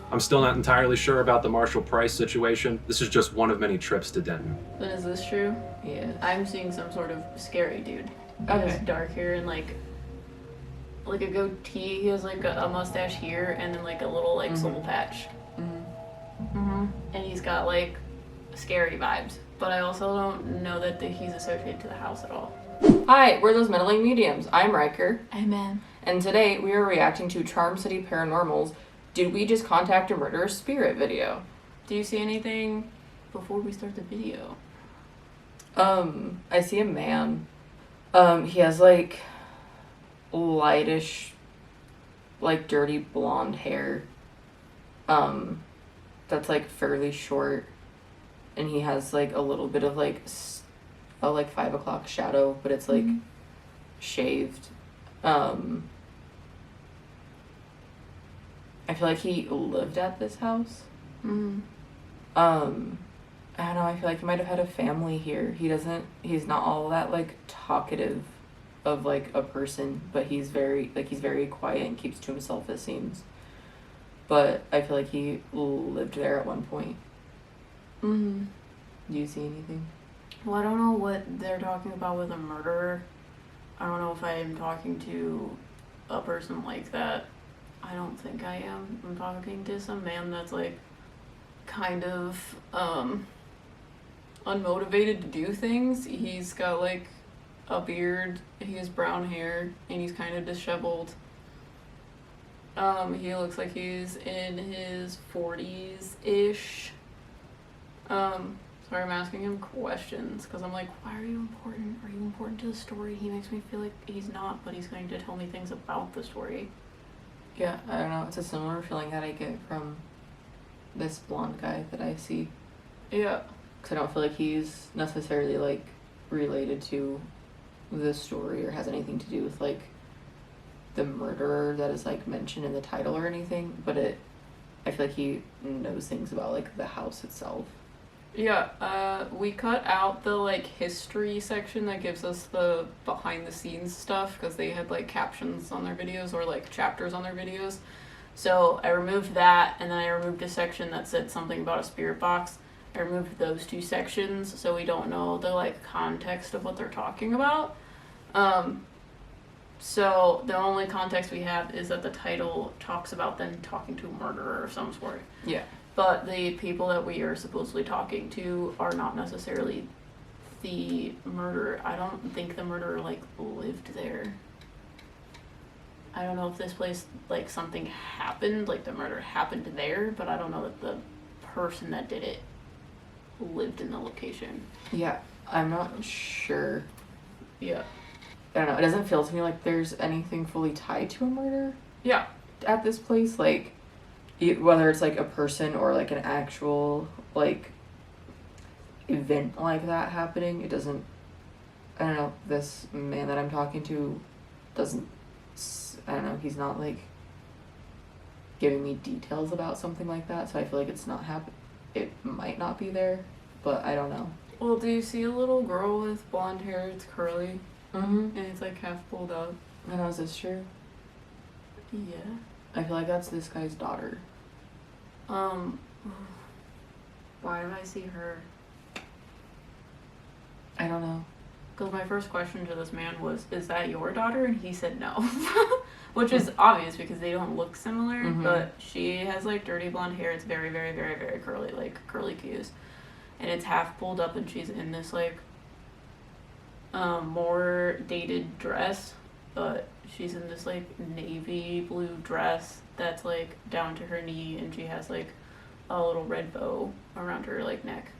I'm still not entirely sure about the Marshall Price situation. This is just one of many trips to Denton. Then is this true? Yeah. I'm seeing some sort of scary dude. He Okay. has dark hair and like a goatee. He has like a mustache here and then like a little like soul patch. And he's got like scary vibes. But I also don't know that he's associated to the house at all. Hi, we're Those Meddling Mediums. I'm Ryker. Amen. And today we are reacting to Charm City Paranormal's Did We Just Contact a Murderous Spirit video. Do you see anything before we start the video? I see a man. He has like lightish, like dirty blonde hair. That's like fairly short. And he has like a little bit of like a like 5 o'clock shadow, but it's like shaved. I feel like he lived at this house. I don't know, I feel like he might have had a family here. He's not all that like talkative of like a person, but he's very quiet and keeps to himself, it seems. But I feel like he lived there at one point. Do you see anything? Well, I don't know what they're talking about with a murderer. I don't know if I am talking to a person like that. I don't think I am. I'm talking to some man that's like kind of unmotivated to do things. He's got like a beard, he has brown hair, and he's kind of disheveled. He looks like he's in his 40s-ish. Sorry, I'm asking him questions because I'm like, why are you important? Are you important to the story? He makes me feel like he's not, but he's going to tell me things about the story. Yeah, I don't know. It's a similar feeling that I get from this blonde guy that I see. Yeah. Because I don't feel like he's necessarily like related to this story or has anything to do with like the murderer that is like mentioned in the title or anything, but I feel like he knows things about like the house itself. Yeah, we cut out the like history section that gives us the behind the scenes stuff because they had like captions on their videos or like chapters on their videos. So I removed that, and then I removed a section that said something about a spirit box. I removed those two sections so we don't know the like context of what they're talking about. So the only context we have is that the title talks about them talking to a murderer of some sort. Yeah. But the people that we are supposedly talking to are not necessarily the murderer. I don't think the murderer like lived there. I don't know if this place like something happened, like the murder happened there, but I don't know that the person that did it lived in the location. Yeah, I'm not sure. Yeah. I don't know. It doesn't feel to me like there's anything fully tied to a murder. Yeah. At this place, like whether it's like a person or like an actual like event like that happening, it doesn't. I don't know. This man that I'm talking to doesn't. I don't know. He's not like giving me details about something like that, so I feel like it's not it might not be there, but I don't know. Well, do you see a little girl with blonde hair? It's curly. And it's like half pulled up. I know, is this true? Yeah. I feel like that's this guy's daughter. Why did I see her? I don't know. Because my first question to this man was, is that your daughter? And he said no. Which is obvious because they don't look similar, but she has like dirty blonde hair. It's very, very, very, very curly, like curly cues. And it's half pulled up and she's in this like more dated dress, but she's in this like navy blue dress that's like down to her knee, and she has like a little red bow around her like neck.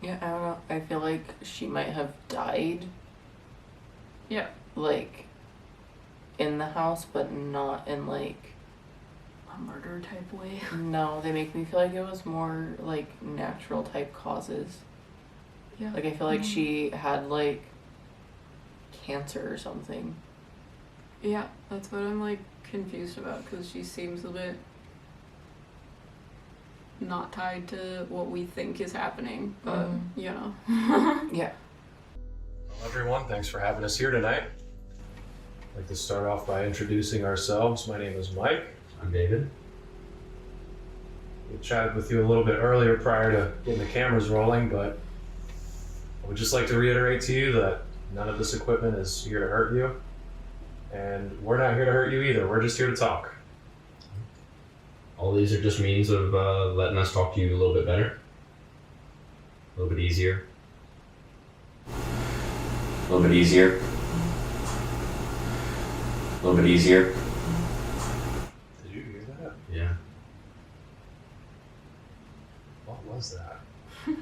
Yeah, I don't know. I feel like she might have died. Yeah. Like in the house, but not in like A murder type way. No, they make me feel like it was more like natural type causes. Yeah. Like I feel like she had like cancer or something. Yeah, that's what I'm like confused about, because she seems a bit not tied to what we think is happening, but you know. Yeah. Well, everyone, thanks for having us here tonight. I'd like to start off by introducing ourselves. My name is Mike. I'm David. We chatted with you a little bit earlier prior to getting the cameras rolling, but I would just like to reiterate to you that none of this equipment is here to hurt you, and we're not here to hurt you either. We're just here to talk. All these are just means of letting us talk to you a little bit better, a little bit easier. A little bit easier. A little bit easier. Did you hear that? Yeah. What was that? The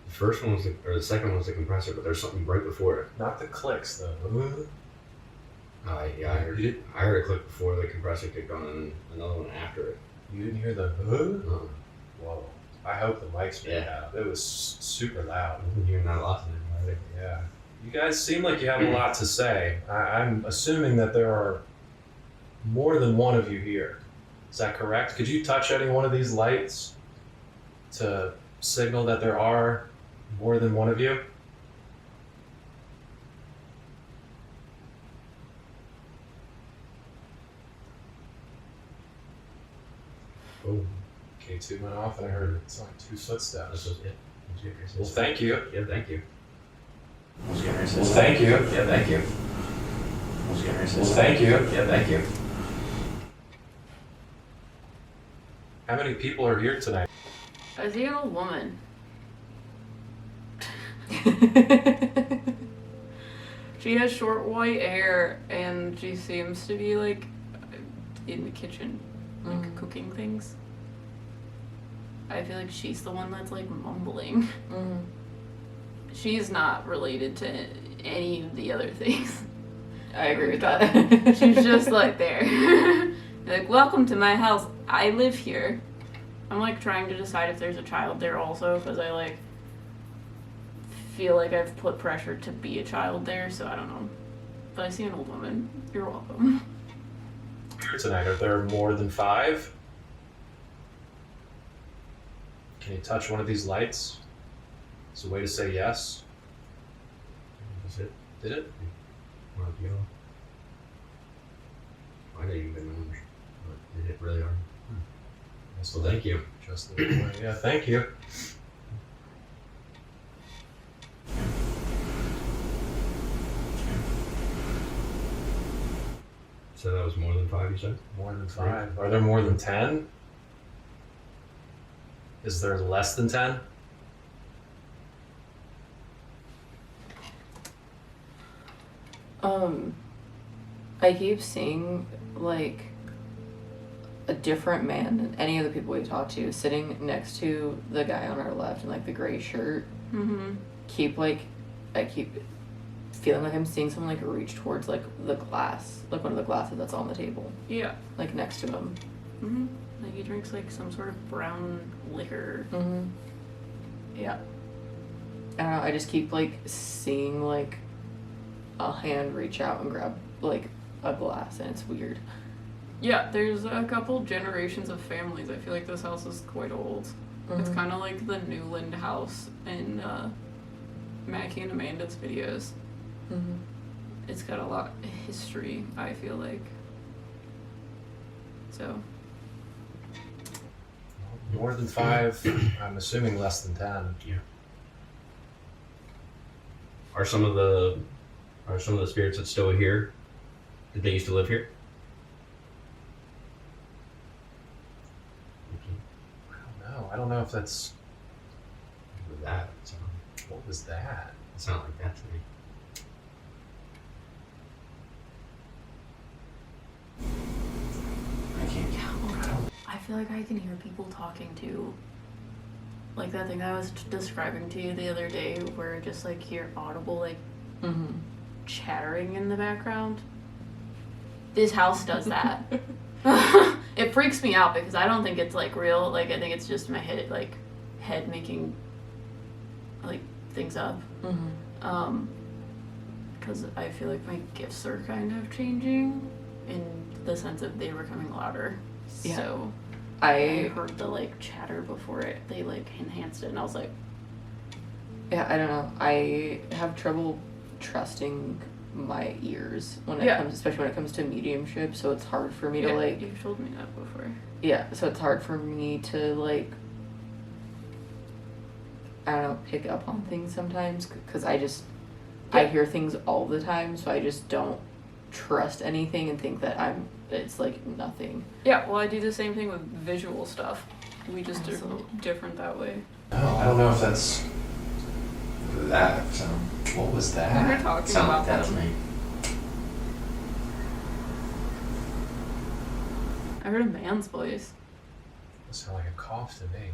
first one was the second one was the compressor, but there's something right before it. Not the clicks, though. Yeah, I heard a click before the compressor kicked on, and another one after it. You didn't hear the Uh-uh. Whoa. I hope the mic's picked Yeah. out. It was super loud. I've been hearing that a lot today. Yeah. You guys seem like you have a lot to say. I'm assuming that there are more than one of you here. Is that correct? Could you touch any one of these lights to signal that there are more than one of you? Oh, K2 went off and I heard it's like 2 footsteps. this was it. Well, thank you. Yeah, thank you. Well, thank you. Yeah, thank you. Well, thank you. Yeah, thank you. How many people are here tonight? I see an old woman. She has short white hair and she seems to be like in the kitchen, like cooking things. I feel like she's the one that's like mumbling. She's not related to any of the other things. I agree with that. She's just like there. Like, welcome to my house. I live here. I'm like trying to decide if there's a child there also, because I like feel like I've put pressure to be a child there, so I don't know. But I see an old woman. You're welcome. Here tonight, are there more than 5? Can you touch one of these lights? It's a way to say yes. That's it. Did it? Well, you know, I know you've been numbers, but they hit really hard. Yes, Well, thank you. Just the way. Yeah, thank you. So that was more than 5, you said? More than 5. Are there more than 10? Is there less than 10? I keep seeing like a different man than any of the people we talked to sitting next to the guy on our left in like the gray shirt. I keep feeling like I'm seeing someone like reach towards like the glass, like one of the glasses that's on the table, Yeah. like next to him. Like he drinks like some sort of brown liquor. Yeah. I don't know, I just keep like seeing like a hand reach out and grab like a glass, and it's weird. Yeah, there's a couple generations of families. I feel like this house is quite old. It's kind of like the Newland house in Mackie and Amanda's videos. It's got a lot of history, I feel like. So. More than 5. I'm assuming less than 10. Yeah. Are some of the spirits that still here? Did they used to live here? I don't know if that's. What was that? What was that? It sounded like that to me. I feel like I can hear people talking too. Like that thing I was describing to you the other day where I just like hear audible like chattering in the background. This house does that. It freaks me out because I don't think it's like real. Like I think it's just my head making like things up. Because I feel like my gifts are kind of changing in the sense of they were becoming louder. Yeah. So I heard the like chatter before they like enhanced it, and I was like, yeah, I don't know. I have trouble trusting my ears when it Yeah. comes, especially when it comes to mediumship. So it's hard for me to like. You've told me that before. Yeah, so it's hard for me to like. I don't know, pick up on things sometimes because I hear things all the time, so I just don't trust anything and think that it's like nothing. Yeah, well, I do the same thing with visual stuff. We just are Absolutely. different that way. Oh, I don't know if that's That. What was that? We were talking Sound about like that that. to me. I heard a man's voice. That sound like a cough to me.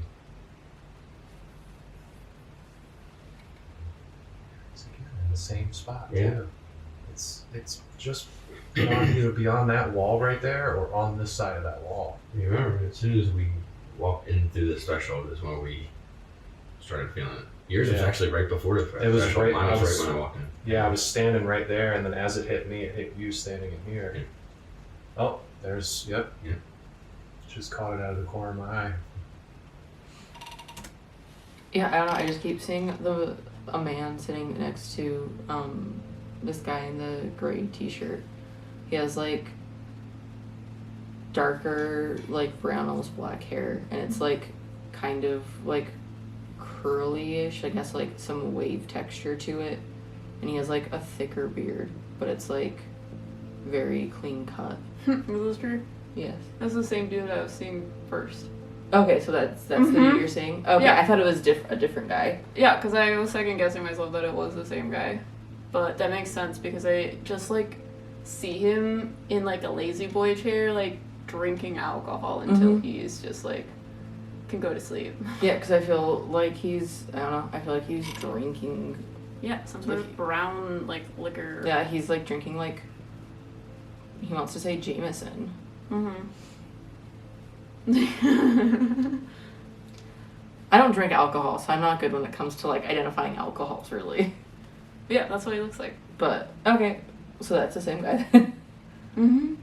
It's again in the same spot Yeah. too. It's just either beyond that wall right there or on this side of that wall. You remember, as soon as we walked in through this threshold is when we started feeling it. Yours was Yeah. actually right before the It was threshold. right- Mine I was was- right when I walked in. Yeah, I was standing right there, and then as it hit me, it hit you standing in here. Yeah. Oh, there's yep. Yeah. Just caught it out of the corner of my eye. Yeah, I don't know. I just keep seeing a man sitting next to this guy in the gray t-shirt. He has like darker, like brown, almost black hair, and it's like kind of like curly-ish. I guess like some wave texture to it, and he has like a thicker beard, but it's like very clean cut. Is this true? Yes. That's the same dude I was seeing first. Okay, so that's the Mhm. dude you're seeing. Okay, Yeah. I thought it was a different guy. Yeah, because I was second guessing myself that it was the same guy. But that makes sense because I just like see him in like a lazy boy chair, like drinking alcohol until Mhm. he's just like can go to sleep. Yeah, because I feel like I don't know, I feel like he's drinking. Yeah, some sort of brown like liquor. Yeah, he's like drinking like, he wants to say Jameson. Mm-hmm. I don't drink alcohol, so I'm not good when it comes to like identifying alcohols, really. Yeah, that's what he looks like. But, okay, so that's the same guy then. Mm-hmm.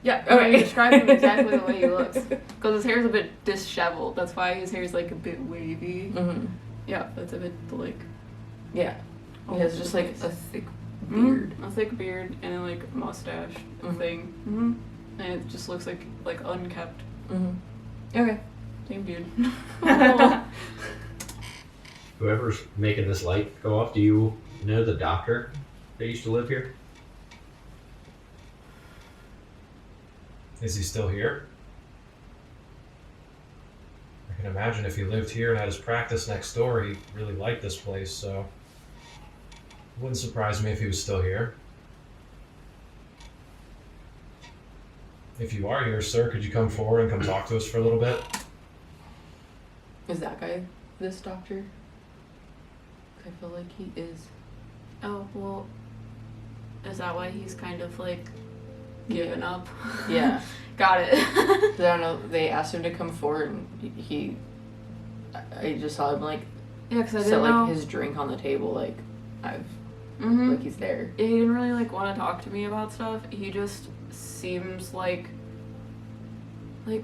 Yeah, Okay. okay. Describe him exactly the way he looks. Because his hair's a bit disheveled. That's why his hair's like a bit wavy. Mm-hmm. Yeah, it's a bit like. Yeah, he all has over just the like place. a thick beard. A thick beard and a like mustache Mhm. thing. Mm-hmm. And it just looks like unkept. Mm-hmm. Okay. Same dude. Whoever's making this light go off, do you know the doctor that used to live here? Is he still here? I can imagine if he lived here and had his practice next door, he really liked this place, so it wouldn't surprise me if he was still here. If you are here, sir, could you come forward and come talk to us for a little bit? Is that guy this doctor? I feel like he is. Oh, well, is that why he's kind of like given up? Yeah. Got it. 'Cause I don't know, they asked him to come forward and I just saw him like Yeah, because I set didn't like know. his drink on the table, like Mm-hmm. like he's there. He didn't really like want to talk to me about stuff. He just seems like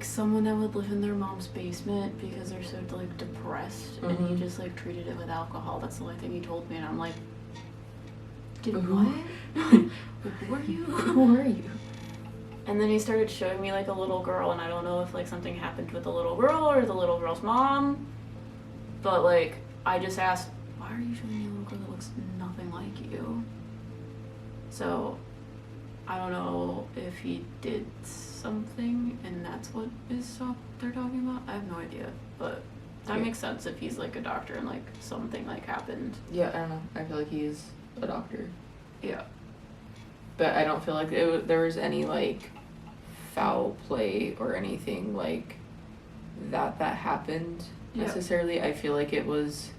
someone that would live in their mom's basement because they're so like depressed, and he Mhm. just like treated it with alcohol. That's the only thing he told me, and I'm like, did Who? what? Who are you? Who are you? And then he started showing me like a little girl, and I don't know if like something happened with the little girl or the little girl's mom, but like I just asked, why are you showing me a little girl that looks nothing like you? So I don't know if he did something and that's what they're talking about. I have no idea, but that Yeah. makes sense if he's like a doctor and like something like happened. Yeah, I don't know. I feel like he is a doctor. Yeah. But I don't feel like there was any like foul play or anything like that happened Yeah. necessarily. I feel like it was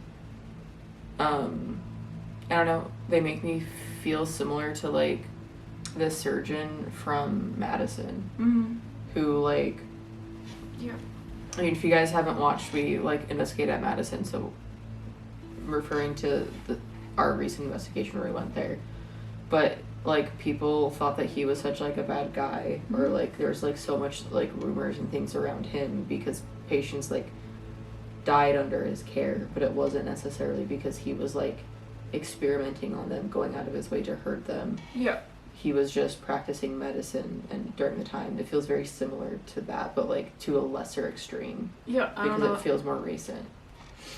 I don't know, they make me feel similar to like the surgeon from Madison Mm-hmm. who like Yeah. I mean, if you guys haven't watched, we like investigate at Madison, so I'm referring to our recent investigation where we went there. But like people thought that he was such like a bad guy, or like there's like so much like rumors and things around him because patients like died under his care, but it wasn't necessarily because he was like experimenting on them, going out of his way to hurt them. Yeah. He was just practicing medicine, and during the time, it feels very similar to that, but like to a lesser extreme. Yeah, I don't Because know. it feels more recent.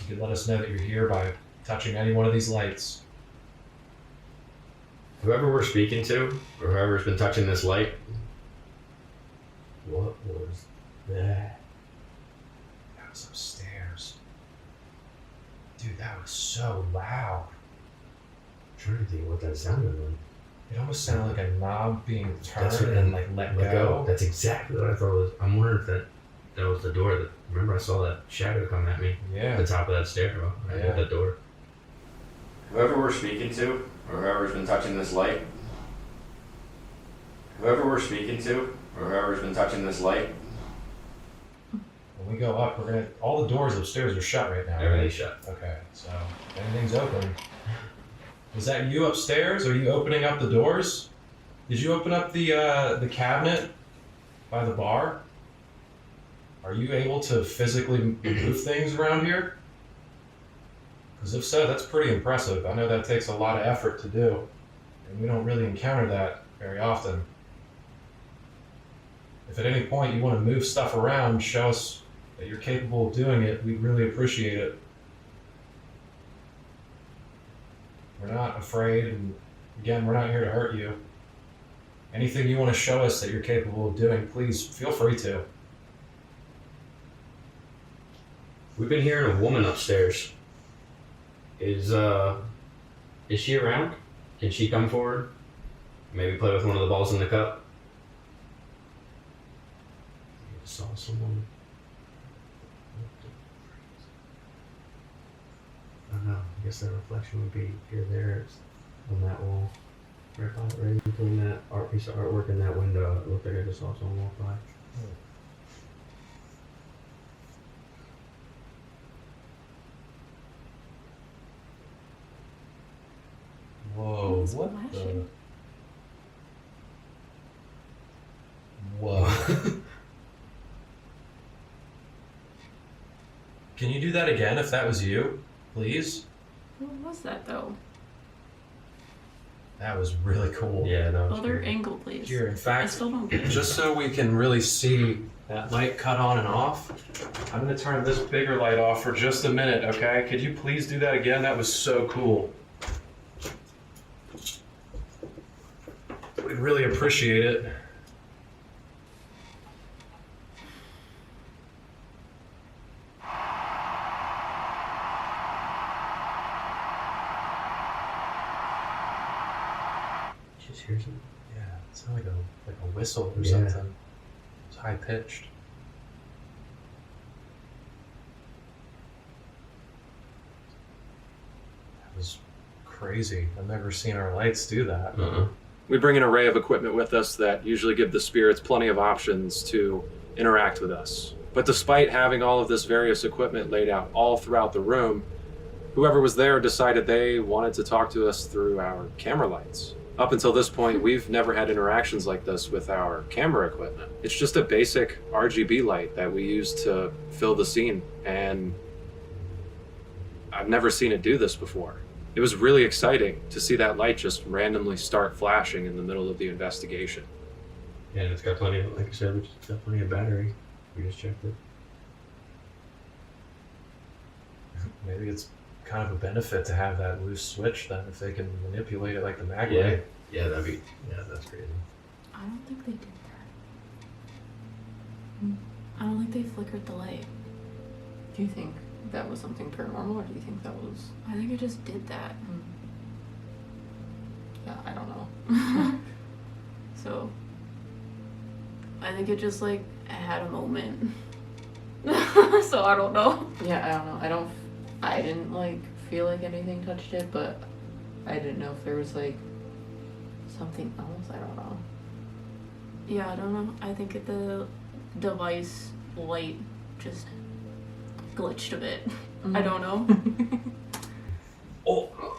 You can let us know that you're here by touching any one of these lights. Whoever we're speaking to, or whoever's been touching this light, what was that? That was upstairs. Dude, that was so loud. I'm trying to think what that sounded like. It almost sounded like a knob being turned That's what- and like let go. That's exactly what I thought it was. I'm wondering if that was the door. Remember I saw that shadow come at me at Yeah. the top of that stairwell. I Yeah. hit that door. Whoever we're speaking to, or whoever's been touching this light. Whoever we're speaking to, or whoever's been touching this light. When we go up, all the doors upstairs are shut right now. right? Everything's shut. Okay, so anything's open. Is that you upstairs? Are you opening up the doors? Did you open up the cabinet by the bar? Are you able to physically move things around here? Because if so, that's pretty impressive. I know that takes a lot of effort to do, and we don't really encounter that very often. If at any point you want to move stuff around, show us that you're capable of doing it, we'd really appreciate it. We're not afraid, and again, we're not here to hurt you. Anything you want to show us that you're capable of doing, please feel free to. We've been hearing a woman upstairs. Is she around? Can she come forward? Maybe play with one of the balls in the cup? I saw someone. I don't know. I guess that reflection would be here, there, it's on that wall. Right between that art piece of artwork and that window. It looked like I just saw someone walk by. Whoa, Who's what flashing? the? Whoa. Can you do that again if that was you, please? What was that though? That was really cool. Yeah, that was Other great. angle, please. Here, in I fact, still don't get it. just so we can really see that light cut on and off, I'm gonna turn this bigger light off for just a minute, okay? Could you please do that again? That was so cool. We'd really appreciate it. Just hear something. Yeah, it sounded like a whistle or Yeah. something. It's high pitched. That was crazy. I've never seen our lights do that. We bring an array of equipment with us that usually give the spirits plenty of options to interact with us. But despite having all of this various equipment laid out all throughout the room, whoever was there decided they wanted to talk to us through our camera lights. Up until this point, we've never had interactions like this with our camera equipment. It's just a basic RGB light that we use to fill the scene, and I've never seen it do this before. It was really exciting to see that light just randomly start flashing in the middle of the investigation. Yeah, and it's got plenty of, like I said, it's got plenty of battery. We just checked it. Maybe it's kind of a benefit to have that loose switch then, if they can manipulate it like the magnet. Yeah, that's crazy. I don't think they did that. I don't think they flickered the light. Do you think that was something paranormal, or do you think that was... I think it just did that. Yeah, I don't know. So, I think it just like had a moment. So I don't know. Yeah, I don't know. I didn't like feel like anything touched it, but I didn't know if there was like something else. I don't know. Yeah, I don't know. I think the device light just glitched a bit. I don't know. Oh!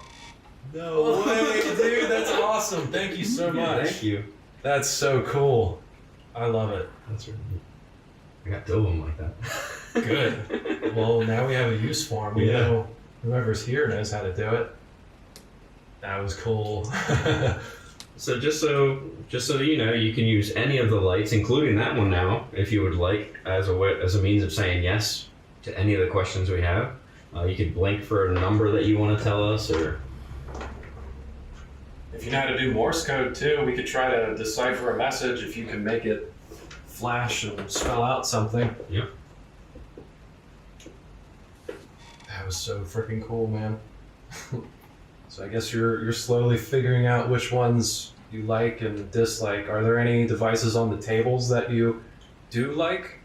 No way, dude, that's awesome. Thank you so much. Thank you. That's so cool. I love it. That's really neat. I got two of them like that. Good. Well, now we have a use for them. We Yeah. know whoever's here knows how to do it. That was cool. So just so you know, you can use any of the lights, including that one now, if you would like, as a means of saying yes to any of the questions we have. You could blink for a number that you want to tell us, or If you know how to do Morse code too, we could try to decipher a message if you can make it flash and spell out something. Yep. That was so freaking cool, man. So I guess you're slowly figuring out which ones you like and dislike. Are there any devices on the tables that you do like?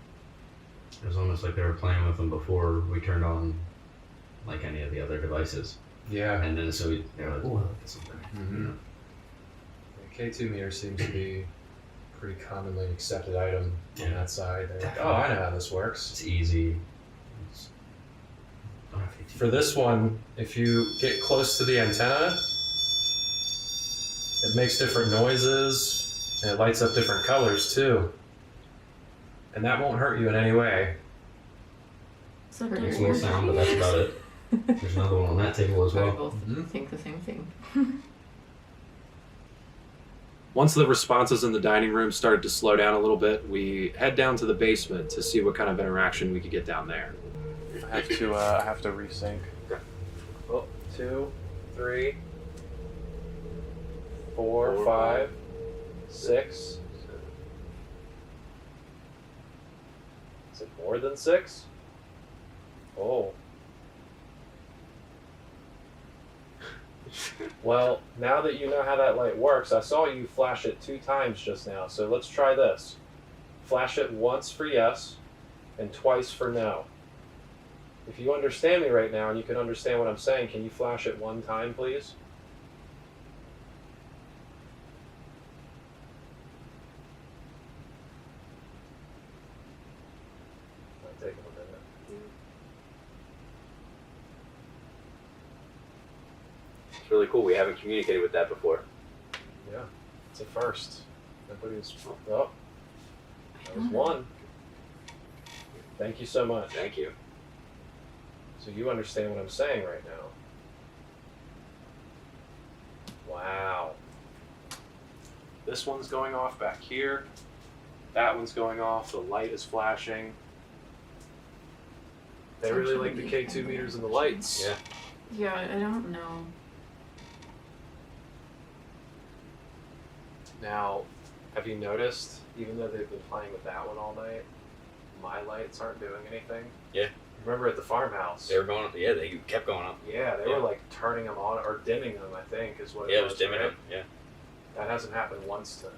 it was almost like they were playing with them before we turned on like any of the other devices. Yeah. And then so they were like, oh, look at something. Mm-hmm. The K2 meter seems to be a pretty commonly accepted item on that side. They're like, oh, I know how this works. It's easy. For this one, if you get close to the antenna, it makes different noises and it lights up different colors too. And that won't hurt you in any way. So Pretty Makes a little sound, but that's about it. There's another one on that table as We well. both Mhm. think the same thing. Once the responses in the dining room started to slow down a little bit, we head down to the basement to see what kind of interaction we could get down there. I have to resync. Oh, 2, 3, 4, 5, 6. Is it more than 6? Oh. Well, now that you know how that light works, I saw you flash it 2 times just now, so let's try this. Flash it once for yes, and twice for no. If you understand me right now and you can understand what I'm saying, can you flash it 1 time, please? Might take a minute. It's really cool. We haven't communicated with that before. Yeah, it's a first. Nobody's. Oh, that was 1. Thank you so much. Thank you. So you understand what I'm saying right now. Wow. This one's going off back here. That one's going off. The light is flashing. They really like the K2 meters and the lights. Yeah. Yeah, I don't know. Now, have you noticed, even though they've been playing with that one all night, my lights aren't doing anything? Yeah. Remember at the farmhouse? They were going up. Yeah, they kept going up. Yeah, they Yeah. were like turning them on or dimming them, I think, is what Yeah, it it was. was dimming right? them. Yeah. That hasn't happened once tonight.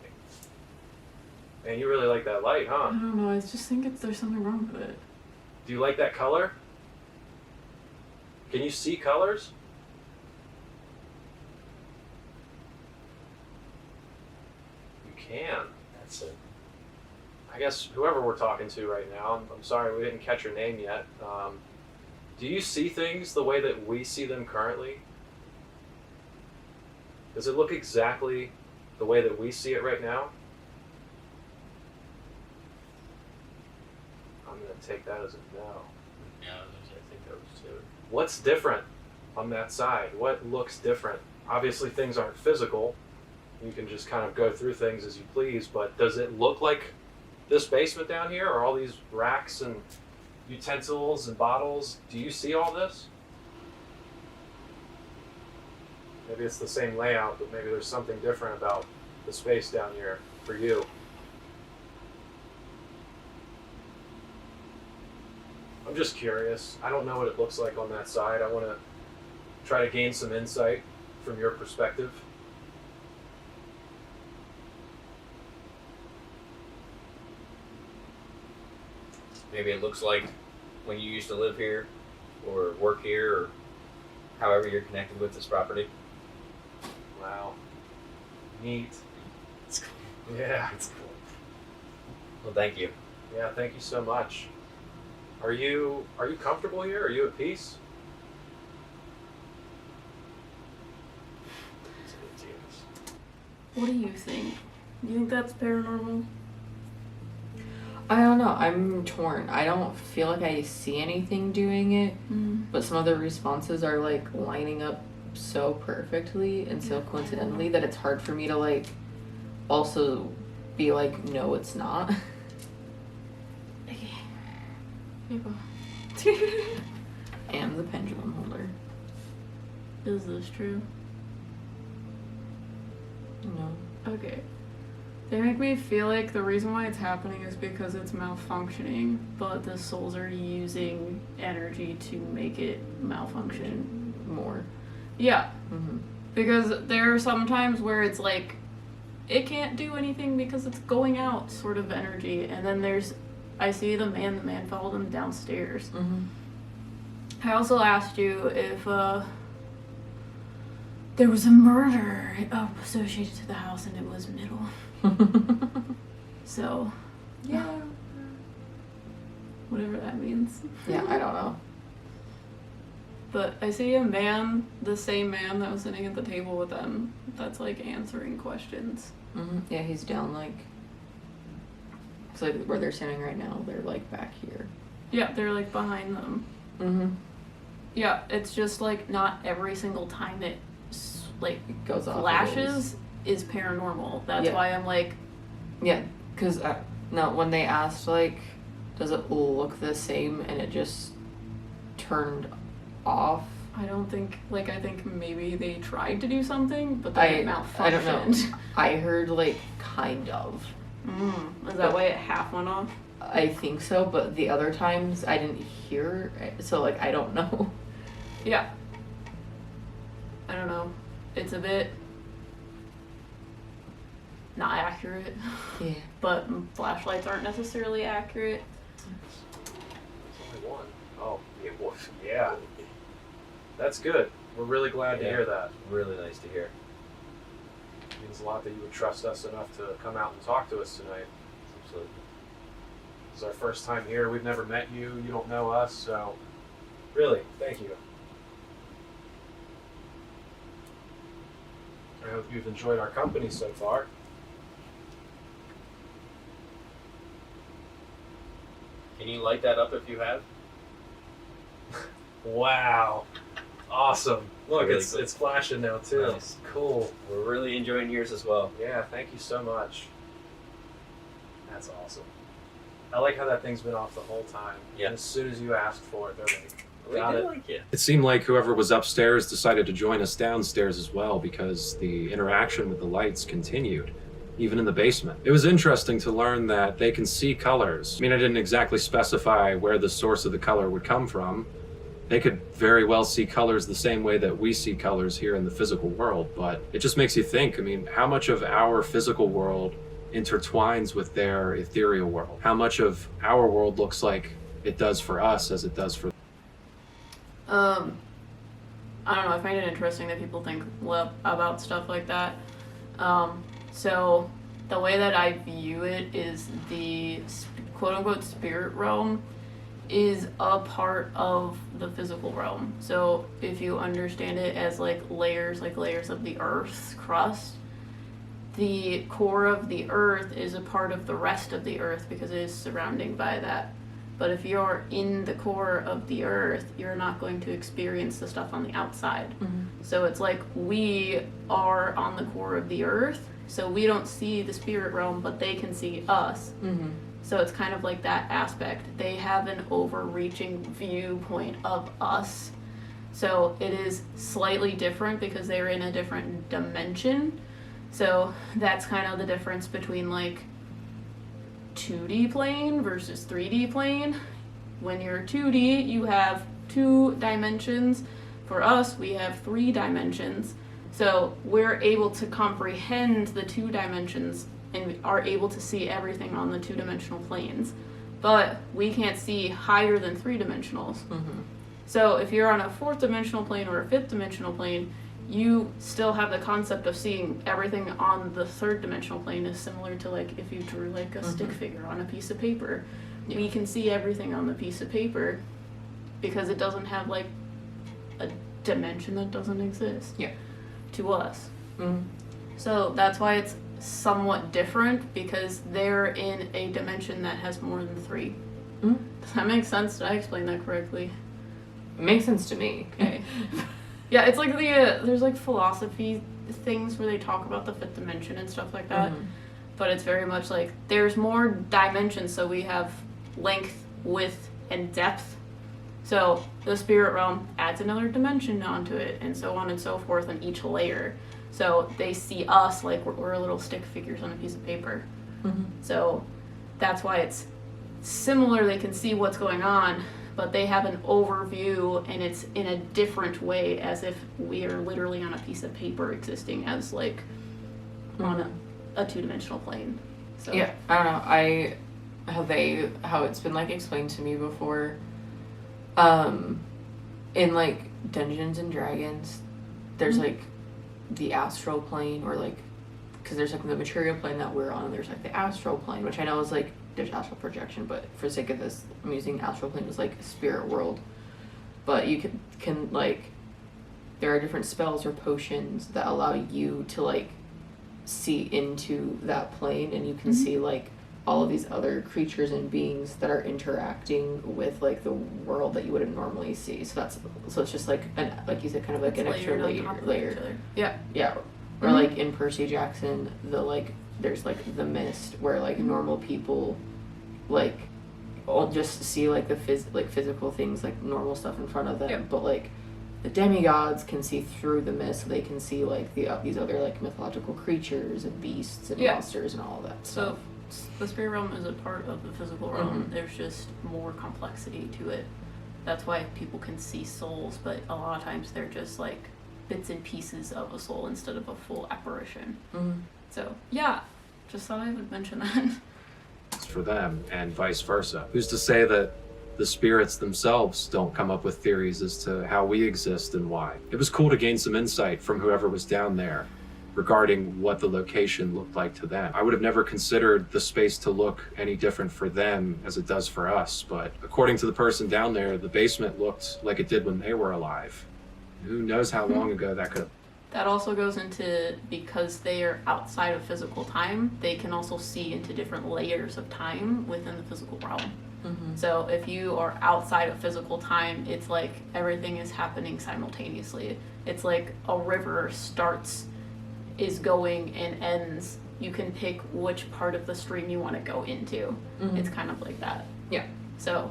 And you really like that light, I huh? don't know. I just think there's something wrong with it. Do you like that color? Can you see colors? You can. That's it. I guess whoever we're talking to right now, I'm sorry we didn't catch your name yet. Do you see things the way that we see them currently? Does it look exactly the way that we see it right now? I'm going to take that as a no. Yeah, I think that was too. What's different on that side? What looks different? Obviously, things aren't physical. You can just kind of go through things as you please, but does it look like this basement down here, or all these racks and utensils and bottles? Do you see all this? Maybe it's the same layout, but maybe there's something different about the space down here for you. I'm just curious. I don't know what it looks like on that side. I want to try to gain some insight from your perspective. Maybe it looks like when you used to live here or work here or however you're connected with this property. Wow. Neat. It's cool. Yeah. It's cool. Well, thank you. Yeah, thank you so much. Are you comfortable here? Are you at peace? What do you think? You think that's paranormal? I don't know. I'm torn. I don't feel like I see anything doing it, but some of the responses are like lining up so perfectly and so coincidentally that it's hard for me to like also be like, no, it's not. And the pendulum holder. Is this true? No. Okay. They make me feel like the reason why it's happening is because it's malfunctioning, but the souls are using energy to make it malfunction. More. Yeah. Mm-hmm. Because there are some times where it's like, it can't do anything because it's going out sort of energy. And then I see the man followed them downstairs. Mm-hmm. I also asked you if there was a murder associated to the house and it was middle. So, Yeah. whatever that means. Yeah, I don't know. But I see a man, the same man that was sitting at the table with them, that's like answering questions. Mm-hmm. Yeah, he's down like. It's like where they're standing right now. They're like back here. Yeah, they're like behind them. Mm-hmm. Yeah, it's just like not every single time it like It goes off. flashes is paranormal. That's Yeah. why I'm like, Yeah, because no, when they asked like, does it look the same, and it just turned off. I don't think, like, I think maybe they tried to do something, but then it malfunctioned. I don't know. I heard like kind of. Is that why it half went off? I think so, but the other times I didn't hear, so like I don't know. Yeah. I don't know. It's a bit not accurate, Yeah. but flashlights aren't necessarily accurate. There's only one. Oh, it was. Yeah. That's good. We're really glad to Yeah. hear that. Really nice to hear. It means a lot that you would trust us enough to come out and talk to us tonight. Absolutely. This is our first time here. We've never met you. You don't know us, so really, thank you. I hope you've enjoyed our company so far. Can you light that up if you have? Wow. Awesome. Look, Really it's cool. it's flashing now too. Nice. Cool. We're really enjoying yours as well. Yeah, thank you so much. That's awesome. I like how that thing's been off the whole time. Yeah. And as soon as you asked for it, they're like, We got do it. like you. It seemed like whoever was upstairs decided to join us downstairs as well, because the interaction with the lights continued, even in the basement. It was interesting to learn that they can see colors. I mean, I didn't exactly specify where the source of the color would come from. They could very well see colors the same way that we see colors here in the physical world, but it just makes you think, I mean, how much of our physical world intertwines with their ethereal world? How much of our world looks like it does for us as it does for I don't know, I find it interesting that people think about stuff like that. So the way that I view it is the quote-unquote spirit realm is a part of the physical realm. So if you understand it as like layers of the earth's crust, the core of the earth is a part of the rest of the earth because it is surrounding by that. But if you're in the core of the earth, you're not going to experience the stuff on the outside. Mm-hmm. So it's like we are on the core of the earth, so we don't see the spirit realm, but they can see us. Mm-hmm. So it's kind of like that aspect. They have an overreaching viewpoint of us. So it is slightly different because they're in a different dimension. So that's kind of the difference between like 2D plane versus 3D plane. When you're 2D, you have 2 dimensions. For us, we have 3 dimensions. So we're able to comprehend the 2 dimensions and are able to see everything on the 2-dimensional planes. But we can't see higher than 3 dimensionals. Mm-hmm. So if you're on a 4th dimensional plane or a 5th dimensional plane, you still have the concept of seeing everything on the 3rd dimensional plane is similar to like if you drew like a stick figure on a piece of paper. Yeah. We can see everything on the piece of paper because it doesn't have like a dimension that doesn't exist. Yeah. To us. Mm-hmm. So that's why it's somewhat different because they're in a dimension that has more than 3. Mm-hmm. Does that make sense? Did I explain that correctly? It makes sense to me. Okay. Yeah, it's like there's like philosophy things where they talk about the fifth dimension and stuff like that. But it's very much like there's more dimensions, so we have length, width, and depth. So the spirit realm adds another dimension onto it, and so on and so forth on each layer. So they see us like we're little stick figures on a piece of paper. So that's why it's similar. They can see what's going on, but they have an overview, and it's in a different way, as if we are literally on a piece of paper existing as like on a two-dimensional plane. So Yeah, I don't know. How it's been like explained to me before. In like Dungeons and Dragons, there's like the astral plane, or like, because there's like the material plane that we're on, and there's like the astral plane, which I know is like there's astral projection, but for the sake of this, I'm using astral plane as like spirit world. But you can like, there are different spells or potions that allow you to like see into that plane, and you can see like all of these other creatures and beings that are interacting with like the world that you wouldn't normally see. So it's just like like you said, kind of like an extra layer. Yeah. Or like in Percy Jackson, there's like the mist, where like normal people like all just see like the physical things, like normal stuff in front of them, but like the demigods can see through the mist, so they can see like these other like mythological creatures and beasts and monsters and all of that stuff. So the spirit realm is a part of the physical realm. There's just more complexity to it. That's why people can see souls, but a lot of times they're just like bits and pieces of a soul instead of a full apparition. So yeah, just thought I would mention that. It's for them, and vice versa. Who's to say that the spirits themselves don't come up with theories as to how we exist and why? It was cool to gain some insight from whoever was down there regarding what the location looked like to them. I would have never considered the space to look any different for them as it does for us, but according to the person down there, the basement looked like it did when they were alive. Who knows how long ago that could have. That also goes into, because they are outside of physical time, they can also see into different layers of time within the physical realm. So if you are outside of physical time, it's like everything is happening simultaneously. It's like a river is going and ends. You can pick which part of the stream you want to go into. It's kind of like that. Yeah. So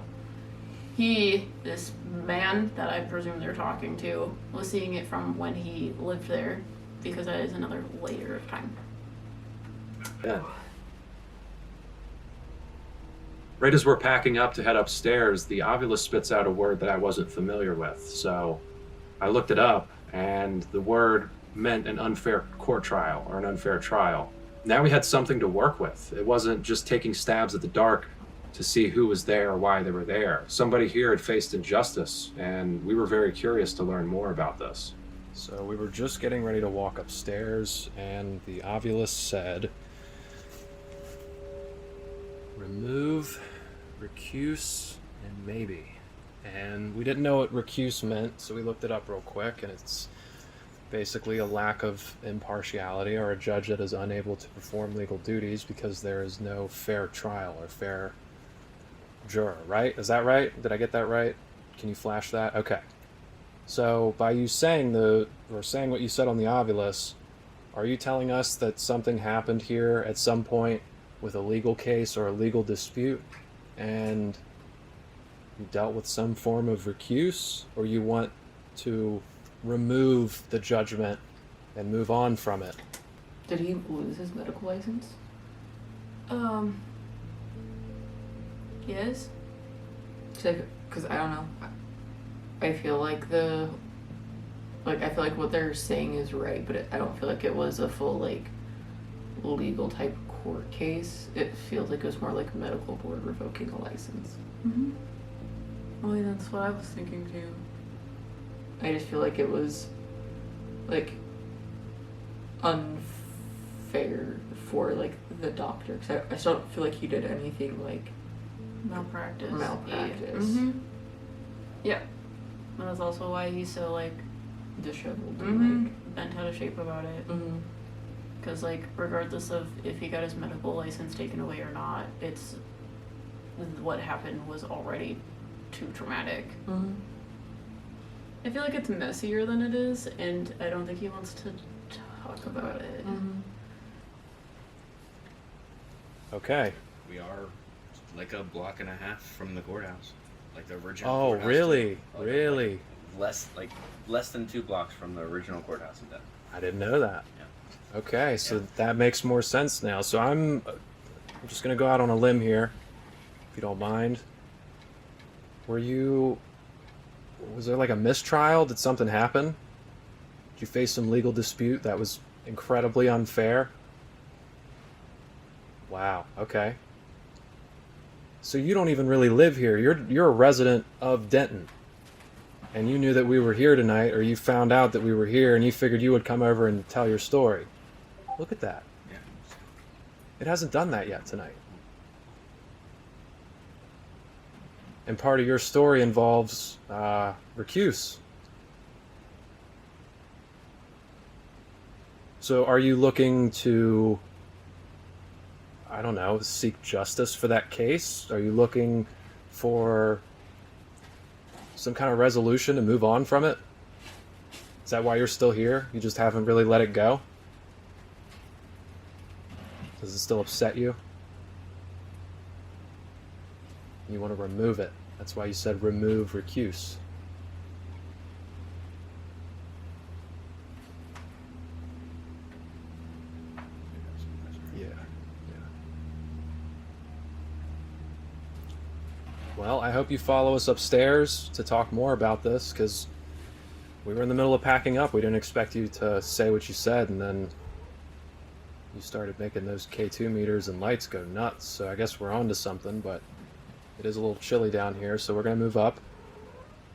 this man that I presume they're talking to, was seeing it from when he lived there, because that is another layer of time. Yeah. Right as we're packing up to head upstairs, the Ovilus spits out a word that I wasn't familiar with. So I looked it up, and the word meant an unfair court trial, or an unfair trial. Now we had something to work with. It wasn't just taking stabs at the dark to see who was there or why they were there. Somebody here had faced injustice, and we were very curious to learn more about this. So we were just getting ready to walk upstairs, and the Ovilus said, remove, recuse, and maybe. And we didn't know what recuse meant, so we looked it up real quick, and it's basically a lack of impartiality, or a judge that is unable to perform legal duties because there is no fair trial or fair juror, right? Is that right? Did I get that right? Can you flash that? Okay. So by you saying what you said on the Ovilus, are you telling us that something happened here at some point with a legal case or a legal dispute, and you dealt with some form of recuse, or you want to remove the judgment and move on from it? Did he lose his medical license? Yes? Because I don't know. I feel like I feel like what they're saying is right, but I don't feel like it was a full like legal type court case. It feels like it was more like a medical board revoking a license. Well, yeah, that's what I was thinking too. I just feel like it was like unfair for like the doctor, because I still don't feel like he did anything like Malpractice. Yeah. And that's also why he's so like disheveled and like bent out of shape about it. Because like regardless of if he got his medical license taken away or not, it's what happened was already too traumatic. I feel like it's messier than it is, and I don't think he wants to talk about it. Okay. We are like a block and a half from the courthouse, like the original. Oh, courthouse really? too. Really? Less than 2 blocks from the original courthouse in Denton. I didn't know that. Yeah. Okay, so that makes more sense now. So I'm just gonna go out on a limb here, if you don't mind. Was there like a mistrial? Did something happen? Did you face some legal dispute that was incredibly unfair? Wow, okay. So you don't even really live here. You're a resident of Denton. And you knew that we were here tonight, or you found out that we were here and you figured you would come over and tell your story. Look at that. Yeah. It hasn't done that yet tonight. And part of your story involves recuse. So are you looking to, I don't know, seek justice for that case? Are you looking for some kind of resolution to move on from it? Is that why you're still here? You just haven't really let it go? Does it still upset you? You want to remove it. That's why you said remove, recuse. Yeah. Well, I hope you follow us upstairs to talk more about this, because we were in the middle of packing up. We didn't expect you to say what you said, and then you started making those K2 meters and lights go nuts. So I guess we're on to something, but it is a little chilly down here, so we're going to move up.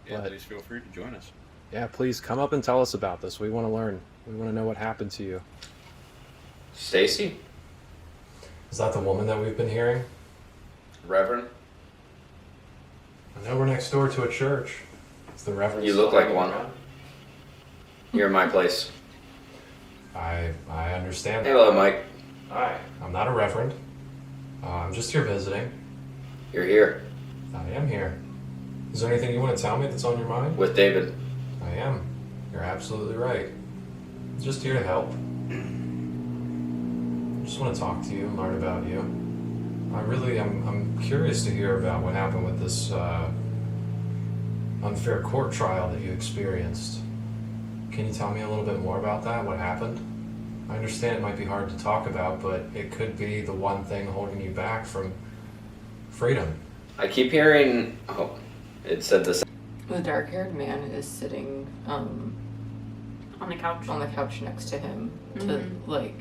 Yeah, But- please feel free to join us. Yeah, please come up and tell us about this. We want to learn. We want to know what happened to you. Stacy? Is that the woman that we've been hearing? Reverend? I know we're next door to a church. It's the Reverend. You look like one. You're in my place. I understand. Hello, Mike. Hi. I'm not a reverend. I'm just here visiting. You're here I am here. Is there anything you want to tell me that's on your mind? with David. I am. You're absolutely right. I'm just here to help. I just want to talk to you and learn about you. I'm curious to hear about what happened with this unfair court trial that you experienced. Can you tell me a little bit more about that? What happened? I understand it might be hard to talk about, but it could be the one thing holding you back from freedom. I keep hearing. Oh, it said this. The dark-haired man is sitting On the couch. on the couch next to him. To Mhm. like,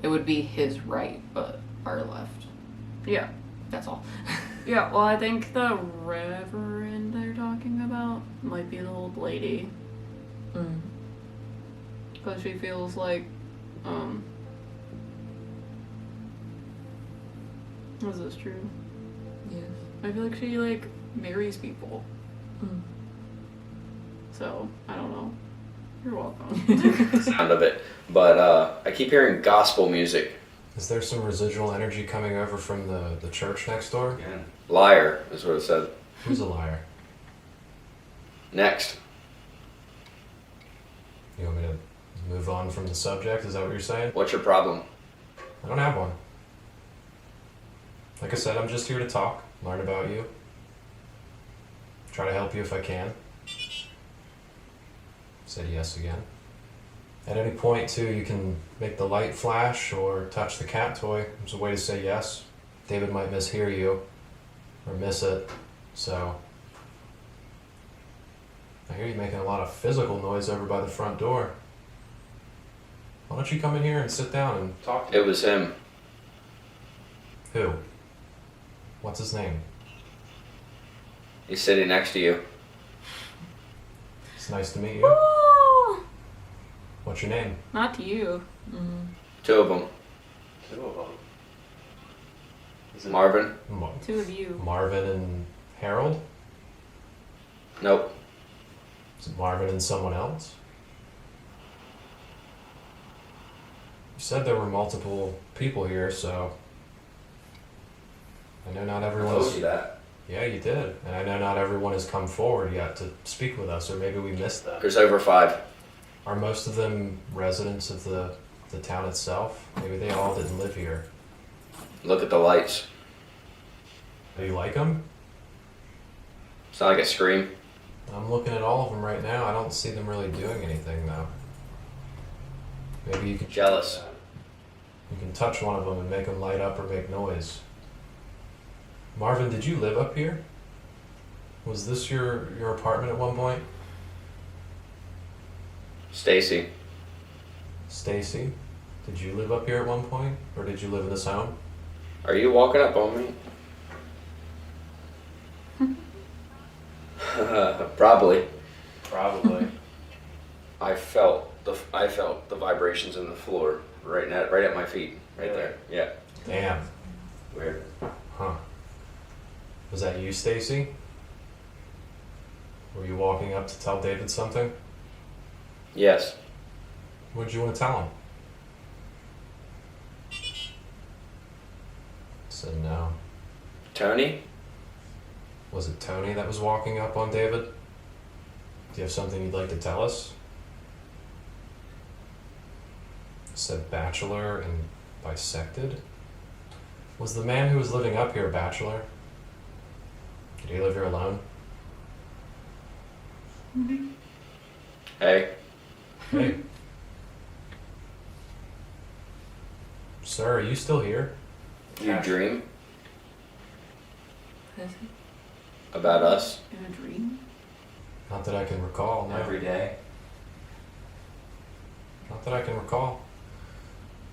it would be his right, but our left. Yeah. That's all. Yeah, well, I think the reverend they're talking about might be the old lady. Mm. Because she feels like, is this true? Yes. I feel like she, like, marries people. Mm. So, I don't know. You're welcome. Sound of it, but I keep hearing gospel music. Is there some residual energy coming over from the church next door? Yeah. Liar is what it said. Who's a liar? Next. You want me to move on from the subject? Is that what you're saying? What's your problem? I don't have one. Like I said, I'm just here to talk, learn about you, try to help you if I can. Said yes again. At any point, too, you can make the light flash or touch the cat toy. There's a way to say yes. David might mishear you or miss it, so. I hear you making a lot of physical noise over by the front door. Why don't you come in here and sit down and talk to It was him. Who? What's his name? He's sitting next to you. It's nice to meet you. Ooh, What's your name? not to you. Mm. 2 of them. 2 of them. Is it Marvin. Two of you. Marvin and Harold? Nope. Is it Marvin and someone else? You said there were multiple people here, so I know not I everyone's. told you that. Yeah, you did. And I know not everyone has come forward yet to speak with us, or maybe we missed them. There's over 5. Are most of them residents of the town itself? Maybe they all didn't live here. Look at the lights. Do you like them? It's not like a scream. I'm looking at all of them right now. I don't see them really doing anything, though. Maybe you can... Jealous. You can touch one of them and make them light up or make noise. Marvin, did you live up here? Was this your apartment at one point? Stacy. Stacy, did you live up here at one point? Or did you live in this home? Are you walking up on me? Probably. Probably. I felt the vibrations in the floor right at my feet, right there. Yeah. Damn. Weird. Huh. Was that you, Stacy? Were you walking up to tell David something? Yes. What did you want to tell him? Said no. Tony? Was it Tony that was walking up on David? Do you have something you'd like to tell us? Said bachelor and bisected? Was the man who was living up here a bachelor? Did he live here alone? Hey. Hey. Sir, are you still here? You dream What is it? about us In a dream? Not that I can recall, no. every day. Not that I can recall.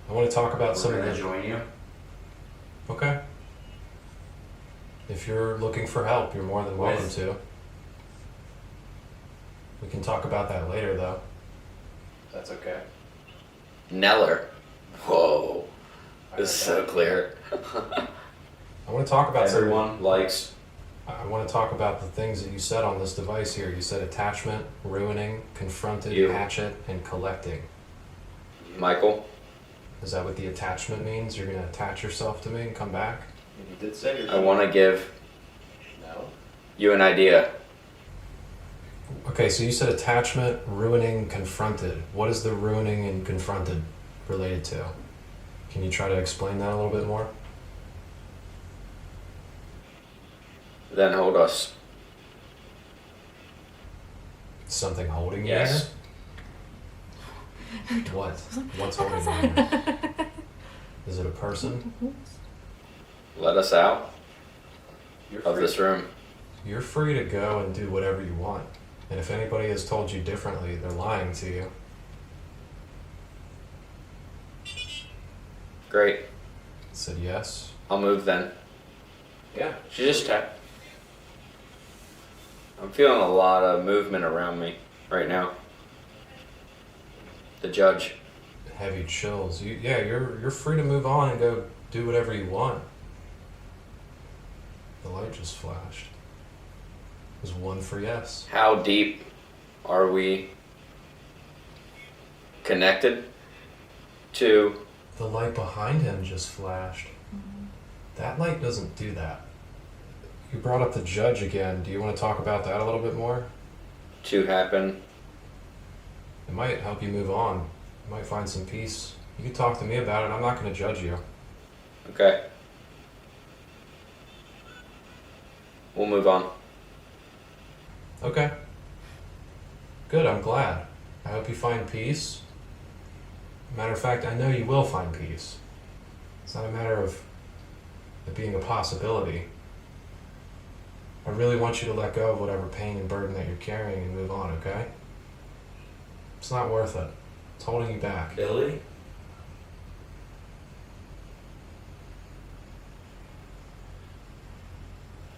I want to talk about some of the... join you. Okay. If you're looking for help, you're more than welcome to. We can talk about that later, though. That's okay. Neller. Whoa. This is so clear. I want to talk about some... Everyone likes. I want to talk about the things that you said on this device here. You said attachment, ruining, confronted, You. hatchet, and collecting. Michael. Is that what the attachment means? You're going to attach yourself to me and come back? You did say you're I want to give no. you an idea. Okay, so you said attachment, ruining, confronted. What is the ruining and confronted related to? Can you try to explain that a little bit more? Then hold us. Something holding Yes. you here? What? What's holding you here? Is it a person? Let us out You're of free. this room. You're free to go and do whatever you want. And if anybody has told you differently, they're lying to you. Great. Said yes. I'll move then. Yeah. She just tapped. I'm feeling a lot of movement around me right now. The judge. Heavy chills. You're free to move on and go do whatever you want. The light just flashed. It was one for yes. How deep are we connected to? The light behind him just flashed. That light doesn't do that. You brought up the judge again. Do you want to talk about that a little bit more? To happen? It might help you move on. You might find some peace. You can talk to me about it. I'm not going to judge you. Okay. We'll move on. Okay. Good, I'm glad. I hope you find peace. Matter of fact, I know you will find peace. It's not a matter of it being a possibility. I really want you to let go of whatever pain and burden that you're carrying and move on, okay? It's not worth it. It's holding you back. Billy?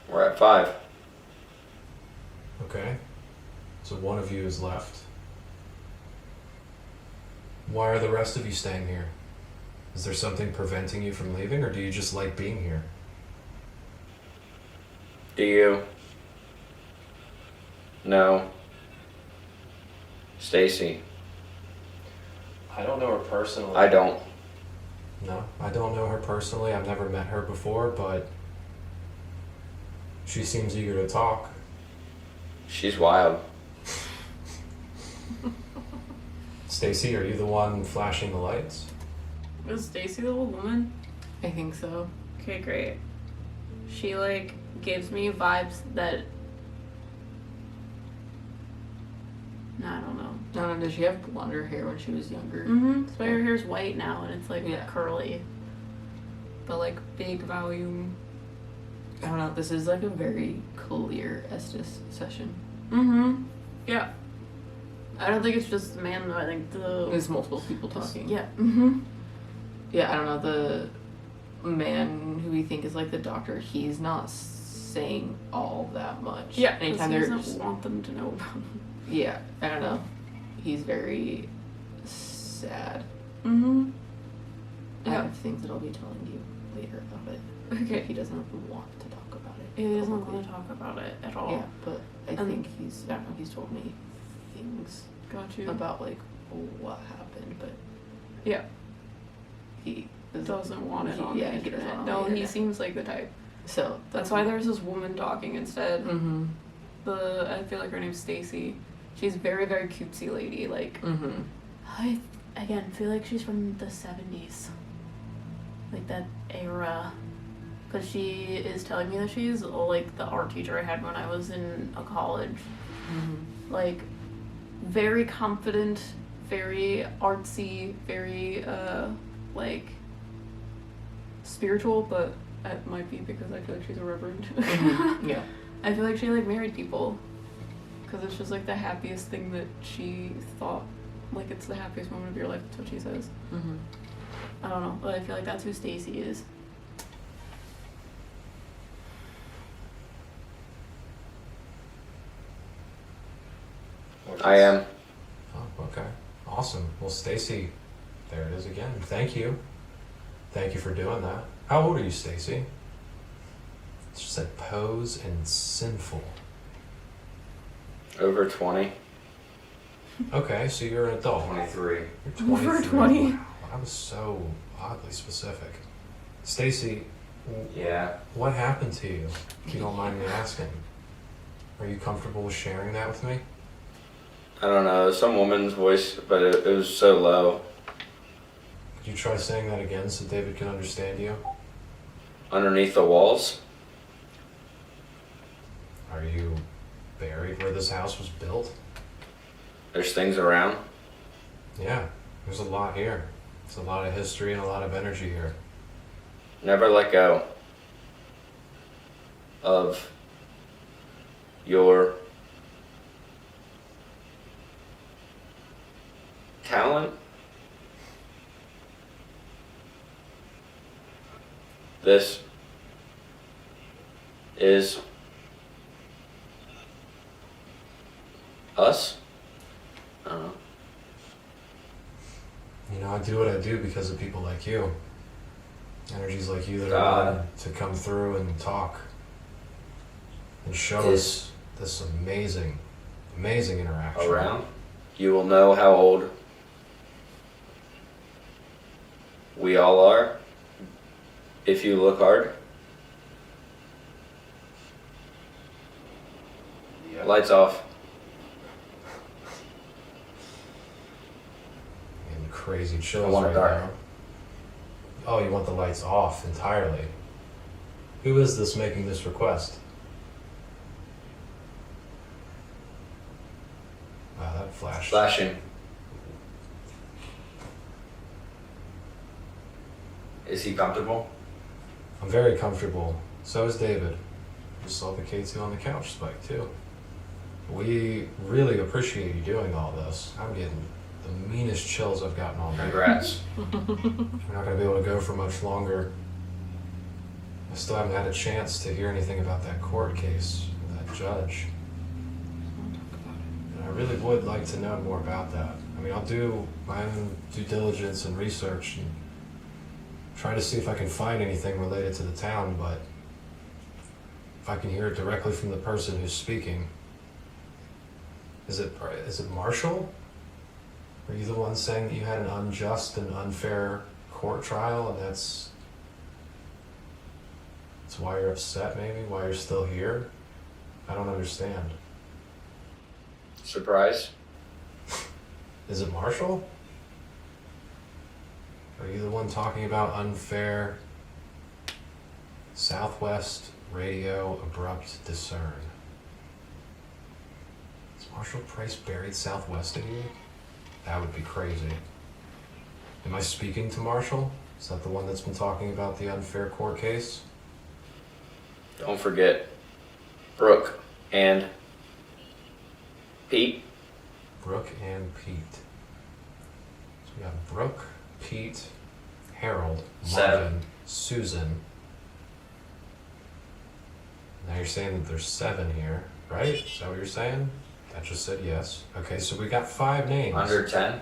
We're at 5. Okay? So one of you is left. Why are the rest of you staying here? Is there something preventing you from leaving, or do you just like being here? Do you know Stacy? I don't know her personally. I don't. No, I don't know her personally. I've never met her before, but She seems eager to talk. She's wild. Stacy, are you the one flashing the lights? Is Stacy the old woman? I think so. Okay, great. She like gives me vibes that I don't know. I don't know, did she have blonder hair when she was younger? Mm-hmm. So her hair's white now and it's like Yeah. curly. But like big volume. I don't know, this is like a very clear Estes session. Mm-hmm. Yeah. I don't think it's just the man though, I think There's multiple people talking. Yeah. Mm-hmm. Yeah, I don't know, the man who we think is like the doctor, he's not saying all that much. Yeah. Anytime He there's doesn't want them to know about him. Yeah, I don't know. He's very sad. Mm-hmm. I Yeah. have things that I'll be telling you later about it. Okay. He doesn't want to talk about it. He doesn't publicly. want to talk about it at all. Yeah, but I And- think I don't know, he's told me things Got you. about like what happened, but Yeah. he Doesn't want it on yeah, the he doesn't internet. want it No, on the he internet. seems like the type. So That's why there's this woman talking instead. Mm-hmm. I feel like her name's Stacy. She's very, very cutesy lady. Like, Mm-hmm. I, again, feel like she's from the 70s. Like that era. Because she is telling me that she's like the art teacher I had when I was in a college. Mm-hmm. Like, very confident, very artsy, very, like, spiritual, but it might be because I feel like she's a reverend. Mm-hmm. Yeah. I feel like she like married people because it's just like the happiest thing that she thought. Like it's the happiest moment of your life. That's what she says. Mm-hmm. I don't know, but I feel like that's who Stacy is. I am. Oh, okay. Awesome. Well, Stacy, there it is again. Thank you. Thank you for doing that. How old are you, Stacy? It just said pose and sinful. Over 20. Okay, so you're an adult. 23. You're Over 23. 20. Wow, that was so oddly specific. Stacy, Yeah. what happened to you, if you don't mind me asking? Are you comfortable with sharing that with me? I don't know. Some woman's voice, but it was so low. Could you try saying that again so David can understand you? Underneath the walls. Are you buried where this house was built? There's things around. Yeah, there's a lot here. There's a lot of history and a lot of energy here. Never let go of your talent. This is us. I don't know. You know, I do what I do because of people like you. Energies like you that are God. willing to come through and talk and show Is us this amazing, amazing interaction. around. You will know how old we all are if you look hard. Yeah. Lights off. And crazy chills I want it right dark. now. Oh, you want the lights off entirely. Who is this making this request? Wow, that flashed. Flashing. Is he comfortable? I'm very comfortable. So is David. Just saw the K2 on the couch spike too. We really appreciate you doing all this. I'm getting the meanest chills I've gotten all night. Congrats. We're not going to be able to go for much longer. I still haven't had a chance to hear anything about that court case, that judge. And I really would like to know more about that. I mean, I'll do my own due diligence and research and try to see if I can find anything related to the town, but if I can hear it directly from the person who's speaking. Is it Marshall? Are you the one saying that you had an unjust and unfair court trial, and that's That's why you're upset, maybe? Why you're still here? I don't understand. Surprise? Is it Marshall? Are you the one talking about unfair Southwest radio abrupt discern? Is Marshall Price buried southwest of you? That would be crazy. Am I speaking to Marshall? Is that the one that's been talking about the unfair court case? Don't forget Brooke and Pete. Brooke and Pete. So we got Brooke, Pete, Harold, Seven. Marvin, Susan. Now you're saying that there's 7 here, right? Is that what you're saying? That just said yes. Okay, so we got 5 names. Under 10.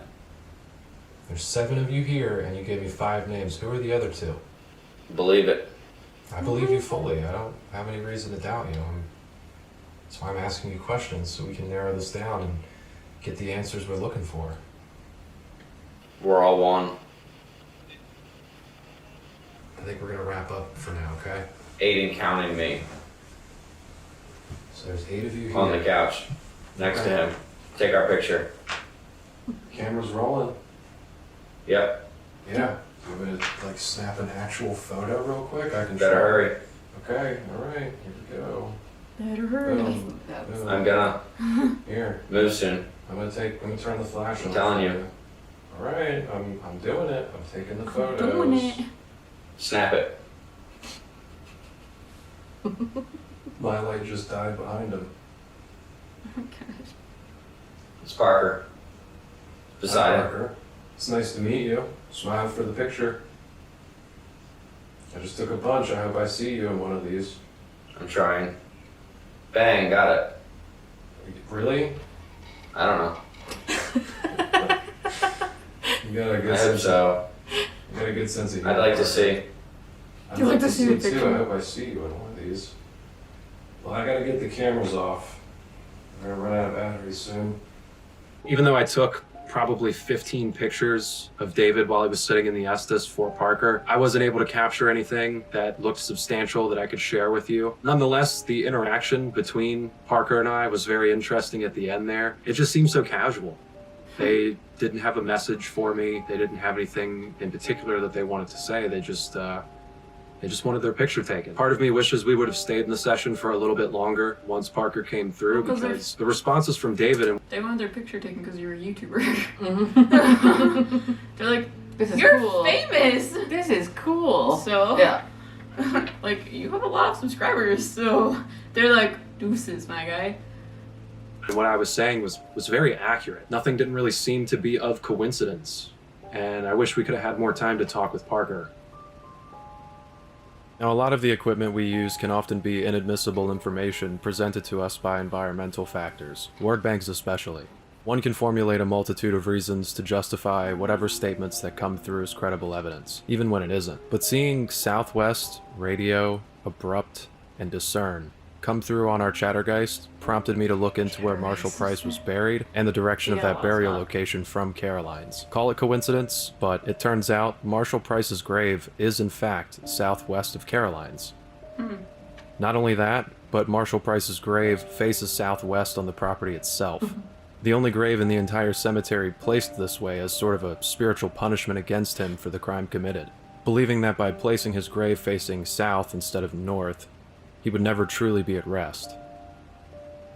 There's 7 of you here, and you gave me 5 names. Who are the other 2? Believe it. I believe you fully. I don't have any reason to doubt you. That's why I'm asking you questions, so we can narrow this down and get the answers we're looking for. We're all one. I think we're gonna wrap up for now, okay? 8 and counting me. So there's 8 of you here. On the couch. Next to him. Take our picture. Camera's rolling. Yep. Yeah. You want me to like snap an actual photo real quick? I can Better show. hurry. Okay, alright, here we go. Better hurry. Boom. That's Boom. I'm gonna Here, move soon. I'm gonna turn the flash on. I'm telling for you. Alright, I'm doing it. I'm taking the photos. Doing it. Snap it. My light just died behind him. It's Parker. Beside Hi, him. Ryker. It's nice to meet you. Smile for the picture. I just took a bunch. I hope I see you in one of these. I'm trying. Bang, got it. Really? I don't know. You got a good I hope sense. so. You got a good sense of humor. I'd like to see. I'd You'd like like to to see see the it too. picture? I hope I see you in one of these. Well, I gotta get the cameras off. I'm gonna run out of battery soon. Even though I took probably 15 pictures of David while he was sitting in the Estes for Parker, I wasn't able to capture anything that looked substantial that I could share with you. Nonetheless, the interaction between Parker and I was very interesting at the end there. It just seemed so casual. They didn't have a message for me. They didn't have anything in particular that they wanted to say. They just wanted their picture taken. Part of me wishes we would have stayed in the session for a little bit longer once Parker came through, Well, 'cause because the responses from David and They wanted their picture taken because you're a YouTuber. Mm-hmm. They're like, This is you're cool. famous. This is cool. So, Yeah. like, you have a lot of subscribers. So they're like, deuces, my guy. what I was saying was very accurate. Nothing didn't really seem to be of coincidence. And I wish we could have had more time to talk with Parker. Now, a lot of the equipment we use can often be inadmissible information presented to us by environmental factors, word banks especially. One can formulate a multitude of reasons to justify whatever statements that come through as credible evidence, even when it isn't. But seeing Southwest, Radio, Abrupt, and Discern come through on our Chattergeist prompted me to look into where Marshall Price was buried and the direction of that burial location from Caroline's. Call it coincidence, but it turns out Marshall Price's grave is in fact southwest of Caroline's. Not only that, but Marshall Price's grave faces southwest on the property itself. The only grave in the entire cemetery placed this way as sort of a spiritual punishment against him for the crime committed, believing that by placing his grave facing south instead of north, he would never truly be at rest.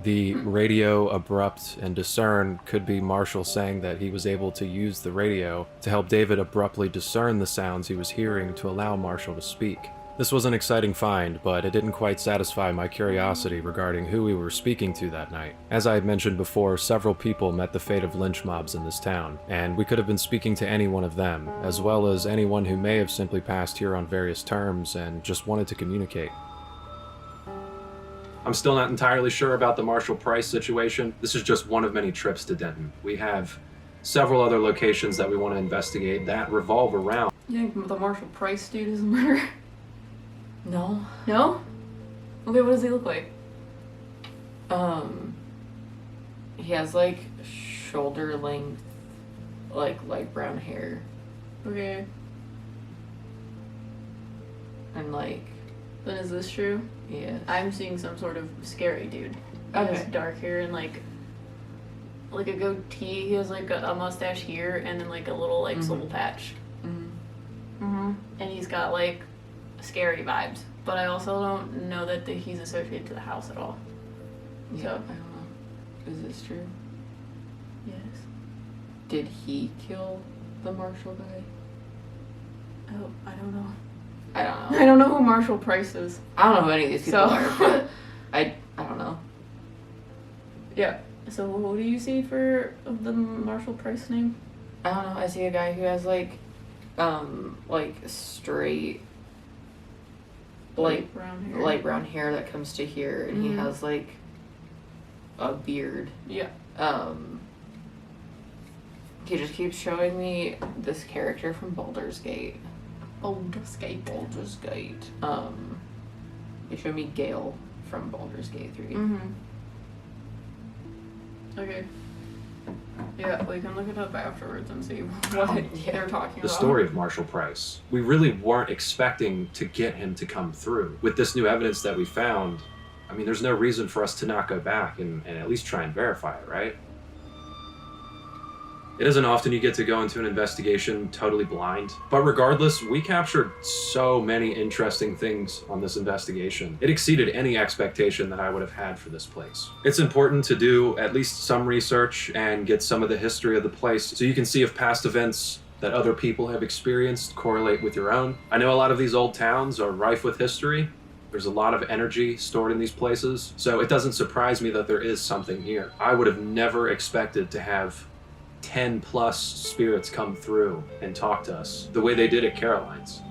The Radio, Abrupt, and Discern could be Marshall saying that he was able to use the radio to help David abruptly discern the sounds he was hearing to allow Marshall to speak. This was an exciting find, but it didn't quite satisfy my curiosity regarding who we were speaking to that night. As I had mentioned before, several people met the fate of lynch mobs in this town, and we could have been speaking to any one of them, as well as anyone who may have simply passed here on various terms and just wanted to communicate. I'm still not entirely sure about the Marshall Price situation. This is just one of many trips to Denton. We have several other locations that we want to investigate that revolve around. You think the Marshall Price dude is a murderer? No. No? Okay, what does he look like? He has like shoulder length, like light brown hair, Okay. and like Then is this true? Yeah. I'm seeing some sort of scary dude. He has Okay. dark hair and like a goatee. He has like a mustache here and then like a little like soul patch. And he's got like scary vibes. But I also don't know that he's associated to the house at all. Yeah, So I don't know. Is this true? yes. Did he kill the Marshall guy? Oh, I don't know. I don't know. I don't know who Marshall Price is. I don't know who any of these people So- are, but I don't know. Yeah. So who do you see for the Marshall Price name? I don't know. I see a guy who has like straight Light brown hair. light brown hair that comes to here, and he has like a beard. Yeah. He just keeps showing me this character from Baldur's Gate. Baldur's Gate. Baldur's Gate. He showed me Gale from Baldur's Gate 3. Okay. Yeah, we can look it up afterwards and see what they're talking The about. story of Marshall Price. We really weren't expecting to get him to come through. With this new evidence that we found, I mean, there's no reason for us to not go back and at least try and verify it, right? It isn't often you get to go into an investigation totally blind. But regardless, we captured so many interesting things on this investigation. It exceeded any expectation that I would have had for this place. It's important to do at least some research and get some of the history of the place so you can see if past events that other people have experienced correlate with your own. I know a lot of these old towns are rife with history. There's a lot of energy stored in these places, so it doesn't surprise me that there is something here. I would have never expected to have 10 plus spirits come through and talk to us the way they did at Caroline's.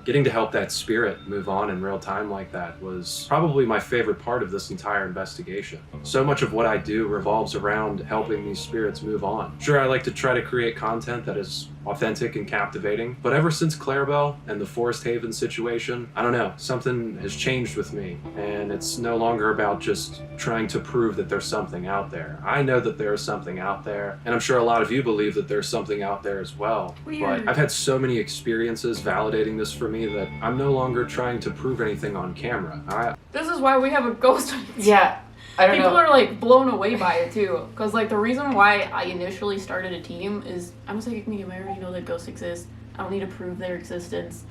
Getting to help that spirit move on in real time like that was probably my favorite part of this entire investigation. So much of what I do revolves around helping these spirits move on. Sure, I like to try to create content that is authentic and captivating, but ever since Clarabelle and the Forest Haven situation, I don't know, something has changed with me, and it's no longer about just trying to prove that there's something out there. I know that there is something out there, and I'm sure a lot of you believe that there's something out there as well. Weird. But I've had so many experiences validating this for me that I'm no longer trying to prove anything on camera. This is why we have a ghost hunting team. Yeah, I don't People know. are like blown away by it too, because like the reason why I initially started a team is I'm a psychic medium. I already know that ghosts exist. I don't need to prove their existence.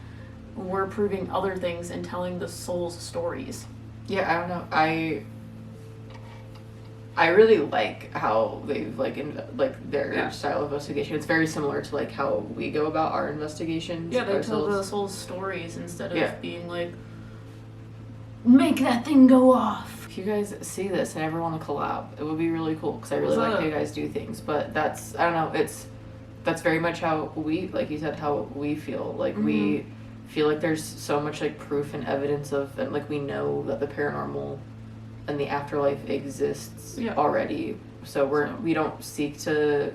We're proving other things and telling the soul's stories. Yeah, I don't know. I really like how they've their Yeah. style of investigation. It's very similar to like how we go about our investigations. Yeah, they tell the ourselves. soul's stories instead of Yeah. being like, make that thing go off. If you guys see this and ever want to collab, it would be really cool because I really What's like up? how you guys do things. But that's, I don't know, that's very much how we, like you said, how we feel. Like we feel like there's so much like proof and evidence of, and like we know that the paranormal and the afterlife exists Yeah. already. So we don't seek to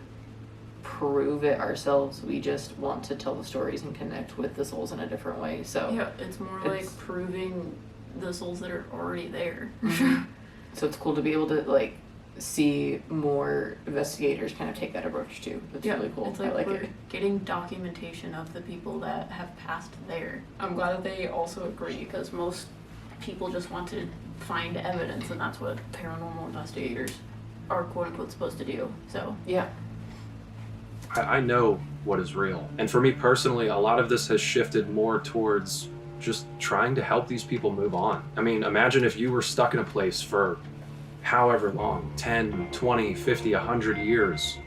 prove it ourselves. We just want to tell the stories and connect with the souls in a different way. So Yeah, it's more It's- like proving the souls that are already there. So it's cool to be able to like see more investigators kind of take that approach too. It's Yeah, really cool. it's I like we're it. getting documentation of the people that have passed there. I'm glad that they also agree because most people just want to find evidence, and that's what paranormal investigators are quote unquote supposed to do. So Yeah. I know what is real. And for me personally, a lot of this has shifted more towards just trying to help these people move on. I mean, imagine if you were stuck in a place for however long, 10, 20, 50, 100 years,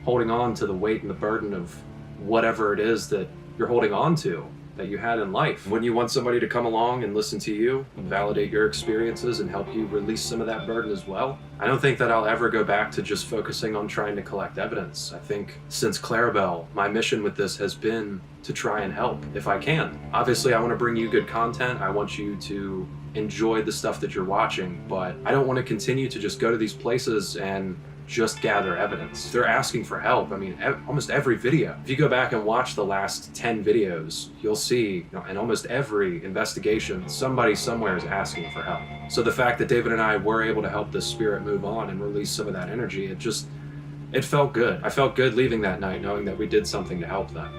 holding on to the weight and the burden of whatever it is that you're holding on to, that you had in life. Wouldn't you want somebody to come along and listen to you and validate your experiences and help you release some of that burden as well? I don't think that I'll ever go back to just focusing on trying to collect evidence. I think since Clarabelle, my mission with this has been to try and help if I can. Obviously, I want to bring you good content. I want you to enjoy the stuff that you're watching, but I don't want to continue to just go to these places and just gather evidence. They're asking for help. I mean, almost every video. If you go back and watch the last 10 videos, you'll see in almost every investigation, somebody somewhere is asking for help. So the fact that David and I were able to help this spirit move on and release some of that energy, it felt good. I felt good leaving that night knowing that we did something to help them.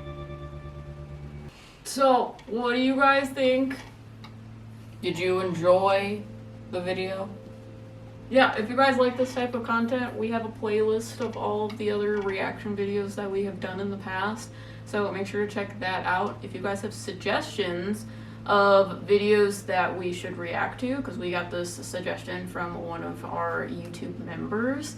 So, what do you guys think? Did you enjoy the video? Yeah, if you guys like this type of content, we have a playlist of all of the other reaction videos that we have done in the past. So make sure to check that out. If you guys have suggestions of videos that we should react to, because we got this suggestion from one of our YouTube members,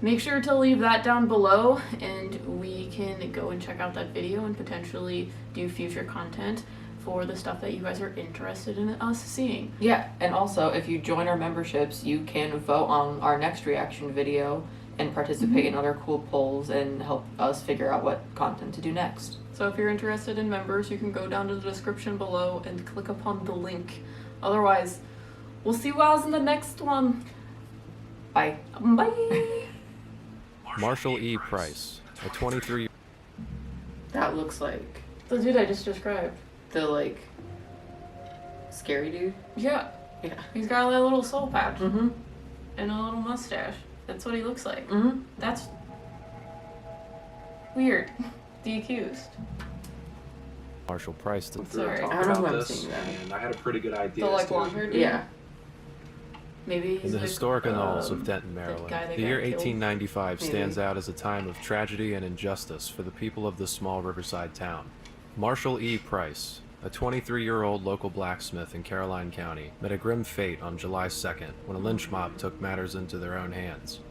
make sure to leave that down below and we can go and check out that video and potentially do future content for the stuff that you guys are interested in us seeing. Yeah, and also if you join our memberships, you can vote on our next reaction video and participate in other cool polls and help us figure out what content to do next. So if you're interested in members, you can go down to the description below and click upon the link. Otherwise, we'll see you guys in the next one. Bye. Bye. Marshall E. Price, a 23. That looks like The dude I just described. the like scary dude. Yeah. Yeah. He's got a little soul patch Mm-hmm. and a little mustache. That's what he looks like. Mm-hmm. That's weird. The accused. Marshall Price. Sorry. Talk I don't know about who I'm this, seeing that. and I had a pretty good idea. The as like to- long haired dude? Yeah. Maybe he's In the like, historic annals of Denton, guy Maryland, that the got year killed. 1895 Maybe. stands out as a time of tragedy and injustice for the people of this small riverside town. Marshall E. Price, a 23-year-old local blacksmith in Caroline County, met a grim fate on July 2nd when a lynch mob took matters into their own hands.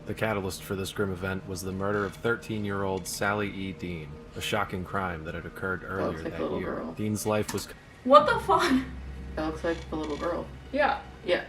The catalyst for this grim event was the murder of 13-year-old Sally E. Dean, a shocking crime that had occurred earlier looks like that the little year. girl. Dean's life was What the fuck? That looks like the little girl. Yeah. Yeah.